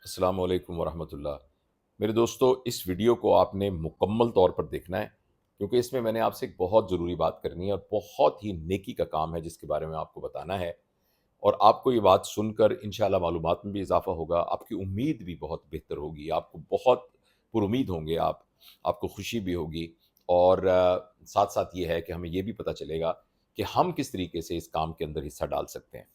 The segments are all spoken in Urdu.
السلام علیکم ورحمۃ اللہ۔ میرے دوستو، اس ویڈیو کو آپ نے مکمل طور پر دیکھنا ہے، کیونکہ اس میں نے آپ سے ایک بہت ضروری بات کرنی ہے اور بہت ہی نیکی کا کام ہے جس کے بارے میں آپ کو بتانا ہے، اور آپ کو یہ بات سن کر انشاءاللہ معلومات میں بھی اضافہ ہوگا، آپ کی امید بھی بہت بہتر ہوگی، آپ کو بہت پر امید ہوں گے، آپ کو خوشی بھی ہوگی، اور ساتھ ساتھ یہ ہے کہ ہمیں یہ بھی پتہ چلے گا کہ ہم کس طریقے سے اس کام کے اندر حصہ ڈال سکتے ہیں۔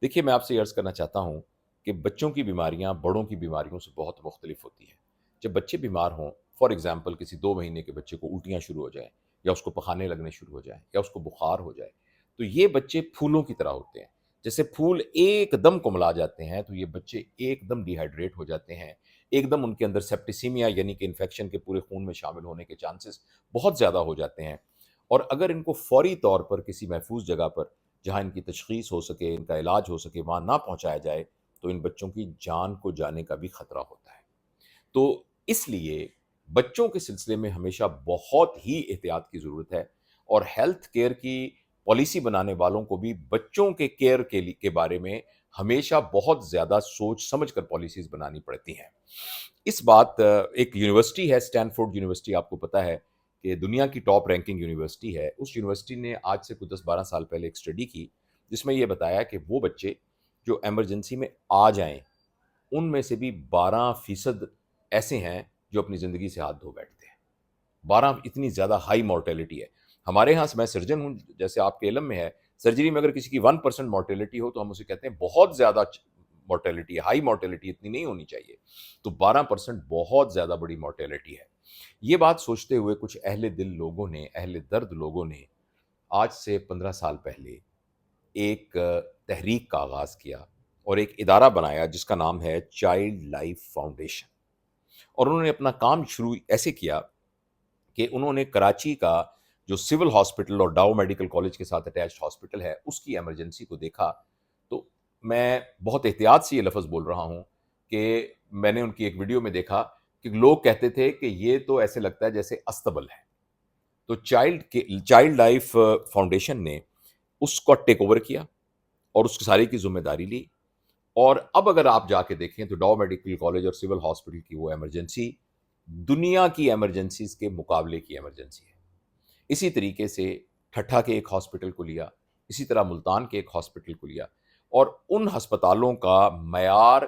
دیکھیے، میں آپ سے یہ عرض کرنا چاہتا ہوں کہ بچوں کی بیماریاں بڑوں کی بیماریوں سے بہت مختلف ہوتی ہیں۔ جب بچے بیمار ہوں، فار ایگزامپل کسی 2 مہینے کے بچے کو الٹیاں شروع ہو جائیں، یا اس کو پخانے لگنے شروع ہو جائیں، یا اس کو بخار ہو جائے، تو یہ بچے پھولوں کی طرح ہوتے ہیں۔ جیسے پھول ایک دم کملا جاتے ہیں، تو یہ بچے ایک دم ڈی ہائیڈریٹ ہو جاتے ہیں، ایک دم ان کے اندر سیپٹیسیمیا یعنی کہ انفیکشن کے پورے خون میں شامل ہونے کے چانسز بہت زیادہ ہو جاتے ہیں۔ اور اگر ان کو فوری طور پر کسی محفوظ جگہ پر، جہاں ان کی تشخیص ہو سکے، ان کا علاج ہو سکے، وہاں نہ پہنچایا جائے، تو ان بچوں کی جان کو جانے کا بھی خطرہ ہوتا ہے۔ تو اس لیے بچوں کے سلسلے میں ہمیشہ بہت ہی احتیاط کی ضرورت ہے، اور ہیلتھ کیئر کی پالیسی بنانے والوں کو بھی بچوں کے کیئر کے بارے میں ہمیشہ بہت زیادہ سوچ سمجھ کر پالیسیز بنانی پڑتی ہیں۔ اس بات ایک یونیورسٹی ہے، سٹینفورڈ یونیورسٹی، آپ کو پتا ہے کہ دنیا کی ٹاپ رینکنگ یونیورسٹی ہے۔ اس یونیورسٹی نے آج سے کچھ 10-12 سال پہلے ایک اسٹڈی کی، جس میں یہ بتایا کہ وہ بچے جو ایمرجنسی میں آ جائیں، ان میں سے بھی 12% ایسے ہیں جو اپنی زندگی سے ہاتھ دھو بیٹھتے ہیں۔ 12، اتنی زیادہ ہائی مورٹیلٹی ہے۔ ہمارے ہاں، میں سرجن ہوں، جیسے آپ کے علم میں ہے، سرجری میں اگر کسی کی 1% مورٹیلٹی ہو تو ہم اسے کہتے ہیں بہت زیادہ مورٹیلٹی ہے، ہائی مورٹیلٹی اتنی نہیں ہونی چاہیے۔ تو 12% بہت زیادہ بڑی مورٹیلٹی ہے۔ یہ بات سوچتے ہوئے کچھ اہل دل لوگوں نے، اہل درد لوگوں نے آج سے 15 سال پہلے ایک تحریک کا آغاز کیا، اور ایک ادارہ بنایا جس کا نام ہے چائلڈ لائف فاؤنڈیشن۔ اور انہوں نے اپنا کام شروع ایسے کیا کہ انہوں نے کراچی کا جو سول ہاسپٹل اور ڈاؤ میڈیکل کالج کے ساتھ اٹیچڈ ہاسپٹل ہے، اس کی ایمرجنسی کو دیکھا۔ تو میں بہت احتیاط سے یہ لفظ بول رہا ہوں کہ میں نے ان کی ایک ویڈیو میں دیکھا کہ لوگ کہتے تھے کہ یہ تو ایسے لگتا ہے جیسے استبل ہے۔ تو چائلڈ لائف فاؤنڈیشن نے اس کو ٹیک اوور کیا اور اس کی ساری کی ذمہ داری لی، اور اب اگر آپ جا کے دیکھیں تو ڈاؤ میڈیکل کالج اور سول ہاسپٹل کی وہ ایمرجنسی دنیا کی ایمرجنسیز کے مقابلے کی ایمرجنسی ہے۔ اسی طریقے سے ٹھٹھا کے ایک ہاسپٹل کو لیا، اسی طرح ملتان کے ایک ہاسپٹل کو لیا، اور ان ہسپتالوں کا معیار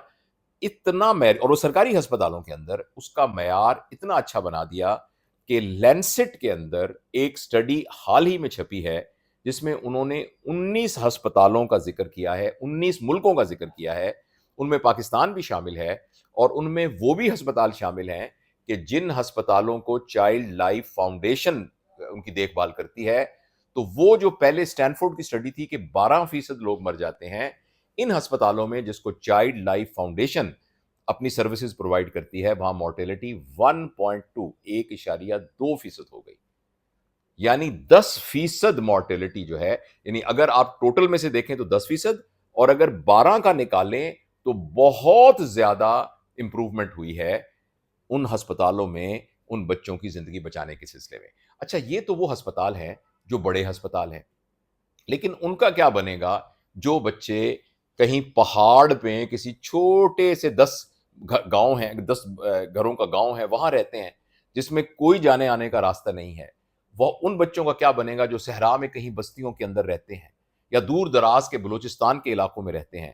اور وہ سرکاری ہسپتالوں کے اندر اس کا معیار اتنا اچھا بنا دیا کہ لینسٹ کے اندر ایک سٹڈی حال ہی میں چھپی ہے، جس میں انہوں نے 19 ہسپتالوں کا ذکر کیا ہے، 19 ملکوں کا ذکر کیا ہے، ان میں پاکستان بھی شامل ہے، اور ان میں وہ بھی ہسپتال شامل ہیں کہ جن ہسپتالوں کو چائلڈ لائف فاؤنڈیشن ان کی دیکھ بھال کرتی ہے۔ تو وہ جو پہلے سٹینفورڈ کی سٹڈی تھی کہ 12% لوگ مر جاتے ہیں، ان ہسپتالوں میں جس کو چائلڈ لائف فاؤنڈیشن اپنی سروسز پرووائڈ کرتی ہے، وہاں مورٹیلٹی 1.2 1.2% ہو گئی۔ یعنی 10% مورٹیلٹی جو ہے، یعنی اگر آپ ٹوٹل میں سے دیکھیں تو 10%، اور اگر 12 کا نکالیں تو بہت زیادہ امپروومنٹ ہوئی ہے ان ہسپتالوں میں ان بچوں کی زندگی بچانے کے سلسلے میں۔ اچھا، یہ تو وہ ہسپتال ہیں جو بڑے ہسپتال ہیں، لیکن ان کا کیا بنے گا جو بچے کہیں پہاڑ پہ کسی چھوٹے سے 10 گاؤں ہیں، 10 گھروں کا گاؤں ہے، وہاں رہتے ہیں، جس میں کوئی جانے آنے کا راستہ نہیں ہے؟ وہ ان بچوں کا کیا بنے گا جو صحرا میں کہیں بستیوں کے اندر رہتے ہیں، یا دور دراز کے بلوچستان کے علاقوں میں رہتے ہیں؟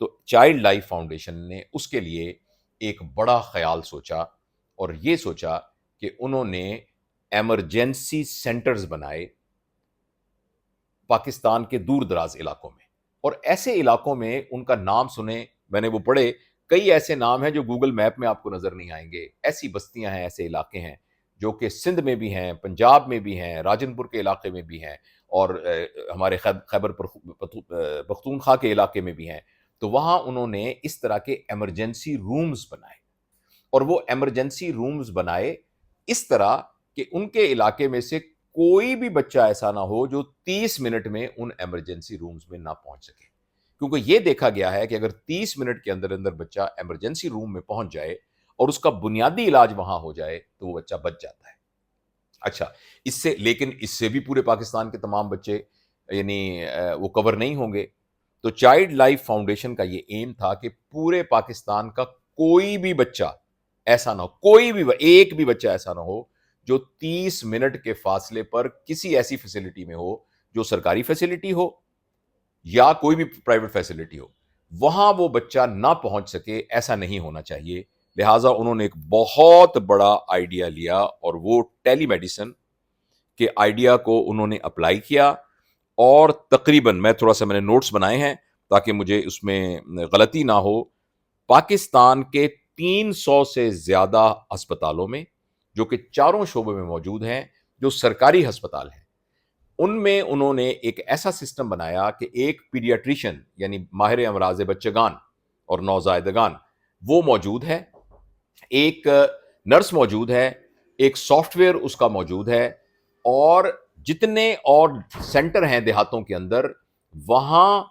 تو چائلڈ لائف فاؤنڈیشن نے اس کے لیے ایک بڑا خیال سوچا، اور یہ سوچا کہ انہوں نے ایمرجنسی سینٹرز بنائے پاکستان کے دور دراز علاقوں میں، اور ایسے علاقوں میں ان کا نام سنیں، میں نے وہ پڑھے، کئی ایسے نام ہیں جو گوگل میپ میں آپ کو نظر نہیں آئیں گے۔ ایسی بستیاں ہیں، ایسے علاقے ہیں جو کہ سندھ میں بھی ہیں، پنجاب میں بھی ہیں، راجن پور کے علاقے میں بھی ہیں، اور ہمارے خیبر پختونخوا کے علاقے میں بھی ہیں۔ تو وہاں انہوں نے اس طرح کے ایمرجنسی رومز بنائے، اور وہ ایمرجنسی رومز بنائے اس طرح کہ ان کے علاقے میں سے کوئی بھی بچہ ایسا نہ ہو جو 30 منٹ میں ان ایمرجنسی رومز میں نہ پہنچ سکے، کیونکہ یہ دیکھا گیا ہے کہ اگر 30 منٹ کے اندر اندر بچہ ایمرجنسی روم میں پہنچ جائے اور اس کا بنیادی علاج وہاں ہو جائے تو وہ بچہ بچ جاتا ہے۔ اچھا، لیکن اس سے بھی پورے پاکستان کے تمام بچے یعنی وہ کور نہیں ہوں گے۔ تو چائلڈ لائف فاؤنڈیشن کا یہ ایم تھا کہ پورے پاکستان کا کوئی بھی بچہ ایسا نہ ہو، کوئی بھی ایک بھی بچہ ایسا نہ ہو جو 30 منٹ کے فاصلے پر کسی ایسی فیسلٹی میں ہو جو سرکاری فیسلٹی ہو یا کوئی بھی پرائیویٹ فیسلٹی ہو، وہاں وہ بچہ نہ پہنچ سکے، ایسا نہیں ہونا چاہیے۔ لہٰذا انہوں نے ایک بہت بڑا آئیڈیا لیا اور وہ ٹیلی میڈیسن کے آئیڈیا کو انہوں نے اپلائی کیا، اور تقریباً میں نے نوٹس بنائے ہیں تاکہ مجھے اس میں غلطی نہ ہو، پاکستان کے 300 سے زیادہ ہسپتالوں میں، جو کہ چاروں شعبوں میں موجود ہیں، جو سرکاری ہسپتال ہیں، ان میں انہوں نے ایک ایسا سسٹم بنایا کہ ایک پیڈیاٹریشن یعنی ماہر امراض بچگان اور نوزائیدگان وہ موجود ہے، ایک نرس موجود ہے، ایک سافٹ ویئر اس کا موجود ہے، اور جتنے اور سینٹر ہیں دیہاتوں کے اندر وہاں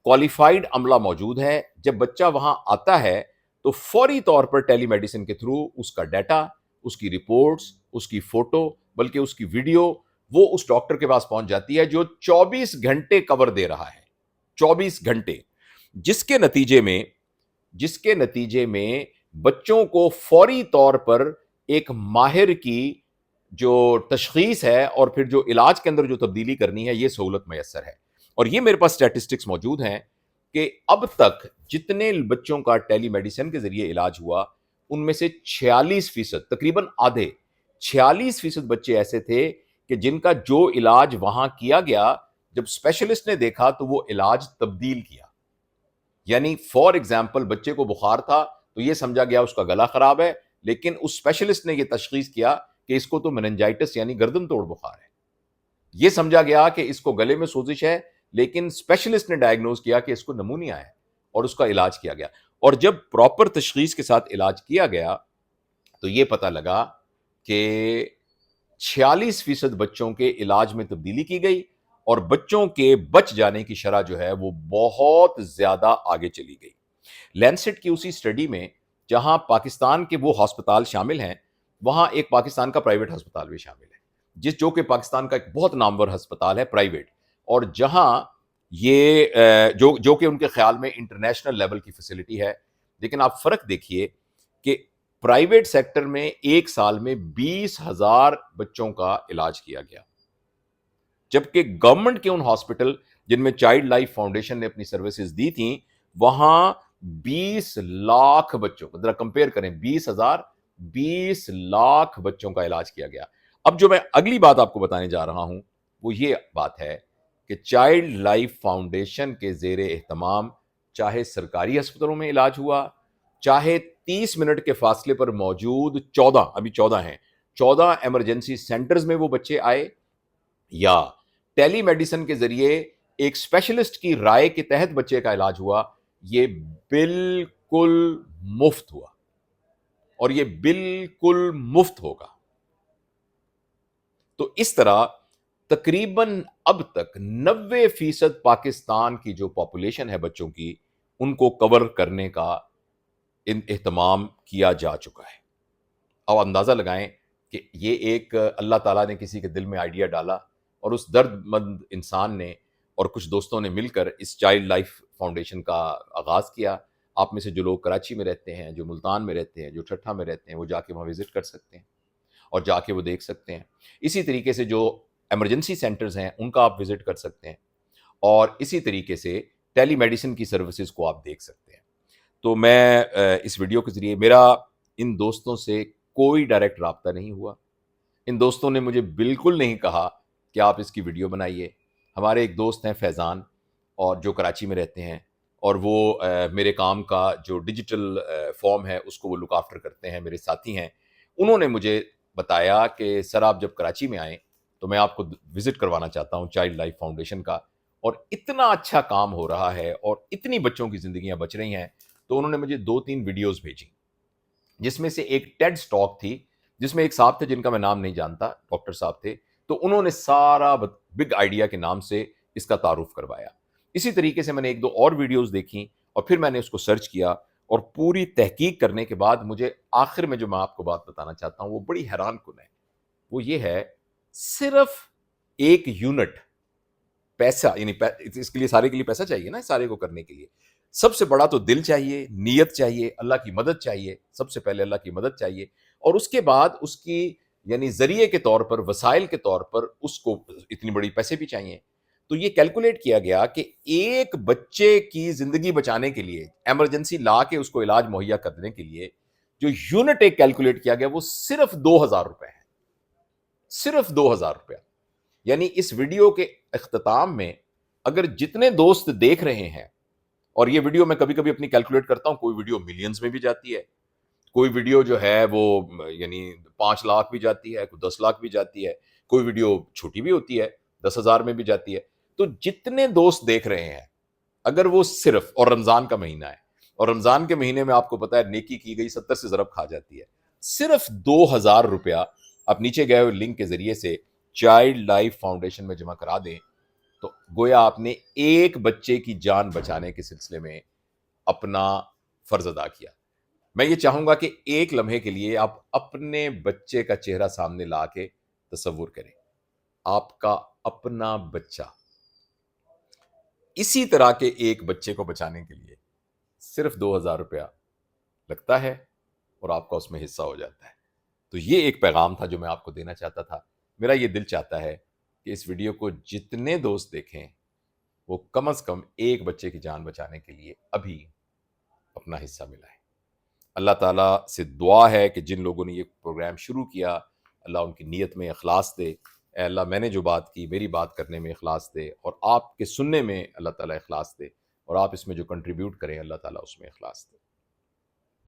کوالیفائڈ عملہ موجود ہے۔ جب بچہ وہاں آتا ہے تو فوری طور پر ٹیلی میڈیسن کے تھرو اس کا ڈیٹا، اس کی رپورٹس، اس کی فوٹو، بلکہ اس کی ویڈیو وہ اس ڈاکٹر کے پاس پہنچ جاتی ہے جو 24 گھنٹے کور دے رہا ہے، 24 گھنٹے، جس کے نتیجے میں بچوں کو فوری طور پر ایک ماہر کی جو تشخیص ہے اور پھر جو علاج کے اندر جو تبدیلی کرنی ہے، یہ سہولت میسر ہے۔ اور یہ میرے پاس اسٹیٹسٹکس موجود ہیں کہ اب تک جتنے بچوں کا ٹیلی میڈیسن کے ذریعے علاج ہوا، ان میں سے 46%، تقریباً آدھے، 46% بچے ایسے تھے کہ جن کا جو علاج وہاں کیا گیا، جب اسپیشلسٹ نے دیکھا تو وہ علاج تبدیل کیا۔ یعنی فار ایگزامپل بچے کو بخار تھا تو یہ سمجھا گیا اس کا گلا خراب ہے، لیکن اس اسپیشلسٹ نے یہ تشخیص کیا کہ اس کو تو میننجائٹس یعنی گردن توڑ بخار ہے۔ یہ سمجھا گیا کہ اس کو گلے میں سوزش ہے، لیکن اسپیشلسٹ نے ڈائگنوز کیا کہ اس کو نمونیا ہے، اور اس کا علاج کیا گیا۔ اور جب پراپر تشخیص کے ساتھ علاج کیا گیا تو یہ پتہ لگا کہ 46% بچوں کے علاج میں تبدیلی کی گئی، اور بچوں کے بچ جانے کی شرح جو ہے وہ بہت زیادہ آگے چلی گئی۔ لینسٹ کی اسی سٹڈی میں جہاں پاکستان کے وہ ہسپتال شامل ہیں، وہاں ایک پاکستان کا پرائیویٹ ہسپتال بھی شامل ہے، جو کہ پاکستان کا ایک بہت نامور ہسپتال ہے پرائیویٹ، اور جہاں یہ جو کہ ان کے خیال میں انٹرنیشنل لیول کی فیسلٹی ہے۔ لیکن آپ فرق دیکھیے کہ پرائیویٹ سیکٹر میں ایک سال میں 20,000 بچوں کا علاج کیا گیا، جبکہ گورنمنٹ کے ان ہاسپٹل جن میں چائلڈ لائف فاؤنڈیشن نے اپنی سروسز دی تھیں، وہاں 20 لاکھ بچوں کو، ذرا کمپیئر کریں، 20,000، 20 لاکھ بچوں کا علاج کیا گیا۔ اب جو میں اگلی بات آپ کو بتانے جا رہا ہوں وہ یہ بات ہے کہ چائلڈ لائف فاؤنڈیشن کے زیر اہتمام چاہے سرکاری ہسپتالوں میں علاج ہوا، چاہے 30 منٹ کے فاصلے پر موجود 14 ہیں 14 ایمرجنسی سینٹرز میں وہ بچے آئے، یا ٹیلی میڈیسن کے ذریعے ایک اسپیشلسٹ کی رائے کے تحت بچے کا علاج ہوا، یہ بالکل مفت ہوا، اور یہ بالکل مفت ہوگا۔ تو اس طرح تقریباً اب تک 90% پاکستان کی جو پاپولیشن ہے بچوں کی، ان کو کور کرنے کا اہتمام کیا جا چکا ہے۔ اب اندازہ لگائیں کہ یہ ایک اللہ تعالیٰ نے کسی کے دل میں آئیڈیا ڈالا، اور اس درد مند انسان نے اور کچھ دوستوں نے مل کر اس چائلڈ لائف فاؤنڈیشن کا آغاز کیا۔ آپ میں سے جو لوگ کراچی میں رہتے ہیں، جو ملتان میں رہتے ہیں، جو ٹھٹھہ میں رہتے ہیں، وہ جا کے وہاں وزٹ کر سکتے ہیں اور جا کے وہ دیکھ سکتے ہیں۔ اسی طریقے سے جو ایمرجنسی سینٹرز ہیں ان کا آپ وزٹ کر سکتے ہیں، اور اسی طریقے سے ٹیلی میڈیسن کی سروسز کو آپ دیکھ سکتے ہیں۔ تو میں اس ویڈیو کے ذریعے، میرا ان دوستوں سے کوئی ڈائریکٹ رابطہ نہیں ہوا، ان دوستوں نے مجھے بالکل نہیں کہا کہ آپ اس کی ویڈیو بنائیے۔ ہمارے ایک دوست ہیں فیضان، اور جو کراچی میں رہتے ہیں، اور وہ میرے کام کا جو ڈیجیٹل فارم ہے اس کو وہ لک آفٹر کرتے ہیں، میرے ساتھی ہیں۔ انہوں نے مجھے بتایا کہ سر آپ جب کراچی میں آئیں تو میں آپ کو وزٹ کروانا چاہتا ہوں چائلڈ لائف فاؤنڈیشن کا، اور اتنا اچھا کام ہو رہا ہے اور اتنی بچوں کی زندگیاں بچ رہی ہیں۔ تو انہوں نے مجھے 2-3 ویڈیوز بھیجی، جس میں سے ایک ٹیڈ سٹاک تھی، جس میں ایک صاحب تھے جن کا میں نام نہیں جانتا، ڈاکٹر صاحب تھے، تو انہوں نے سارا بگ آئیڈیا کے نام سے اس کا تعارف کروایا۔ اسی طریقے سے میں نے 1-2 اور ویڈیوز دیکھیں، اور پھر میں نے اس کو سرچ کیا، اور پوری تحقیق کرنے کے بعد مجھے آخر میں جو میں آپ کو بات بتانا چاہتا ہوں وہ بڑی حیران کن ہے۔ وہ یہ ہے، صرف 1 یونٹ پیسہ، یعنی اس کے لیے سارے کے لیے پیسہ چاہیے نا، سارے کو کرنے کے لیے سب سے بڑا تو دل چاہیے، نیت چاہیے، اللہ کی مدد چاہیے، سب سے پہلے اللہ کی مدد چاہیے، اور اس کے بعد اس کی یعنی ذریعے کے طور پر، وسائل کے طور پر اس کو اتنی بڑی پیسے بھی چاہیے۔ تو یہ کیلکولیٹ کیا گیا کہ ایک بچے کی زندگی بچانے کے لیے، ایمرجنسی لا کے اس کو علاج مہیا کرنے کے لیے جو یونٹ ایک کیلکولیٹ کیا گیا وہ صرف 2,000 روپے ہے، صرف 2,000 روپیہ۔ یعنی اس ویڈیو کے اختتام میں اگر جتنے دوست دیکھ رہے ہیں، اور یہ ویڈیو میں کبھی کبھی اپنی کیلکولیٹ کرتا ہوں، کوئی ویڈیو ملینز میں بھی جاتی ہے، کوئی ویڈیو جو ہے وہ یعنی 5 لاکھ بھی جاتی ہے، کوئی 10 لاکھ بھی جاتی ہے، کوئی ویڈیو چھوٹی بھی ہوتی ہے 10,000 میں بھی جاتی ہے۔ تو جتنے دوست دیکھ رہے ہیں، اگر وہ صرف، اور رمضان کا مہینہ ہے، اور رمضان کے مہینے میں آپ کو پتا ہے نیکی کی گئی 70 سے ضرب کھا جاتی ہے، صرف 2,000 روپیہ آپ نیچے گئے ہوئے لنک کے ذریعے سے چائلڈ لائف فاؤنڈیشن میں جمع کرا دیں، تو گویا آپ نے ایک بچے کی جان بچانے کے سلسلے میں اپنا فرض ادا کیا۔ میں یہ چاہوں گا کہ ایک لمحے کے لیے آپ اپنے بچے کا چہرہ سامنے لا کے تصور کریں، آپ کا اپنا بچہ اسی طرح کے ایک بچے کو بچانے کے لیے صرف 2,000 روپیہ لگتا ہے، اور آپ کا اس میں حصہ ہو جاتا ہے۔ تو یہ ایک پیغام تھا جو میں آپ کو دینا چاہتا تھا۔ میرا یہ دل چاہتا ہے کہ اس ویڈیو کو جتنے دوست دیکھیں وہ کم از کم ایک بچے کی جان بچانے کے لیے ابھی اپنا حصہ ملائیں۔ اللہ تعالیٰ سے دعا ہے کہ جن لوگوں نے یہ پروگرام شروع کیا، اللہ ان کی نیت میں اخلاص دے۔ اے اللہ، میں نے جو بات کی، میری بات کرنے میں اخلاص دے، اور آپ کے سننے میں اللہ تعالیٰ اخلاص دے، اور آپ اس میں جو کنٹریبیوٹ کریں اللہ تعالیٰ اس میں اخلاص دے۔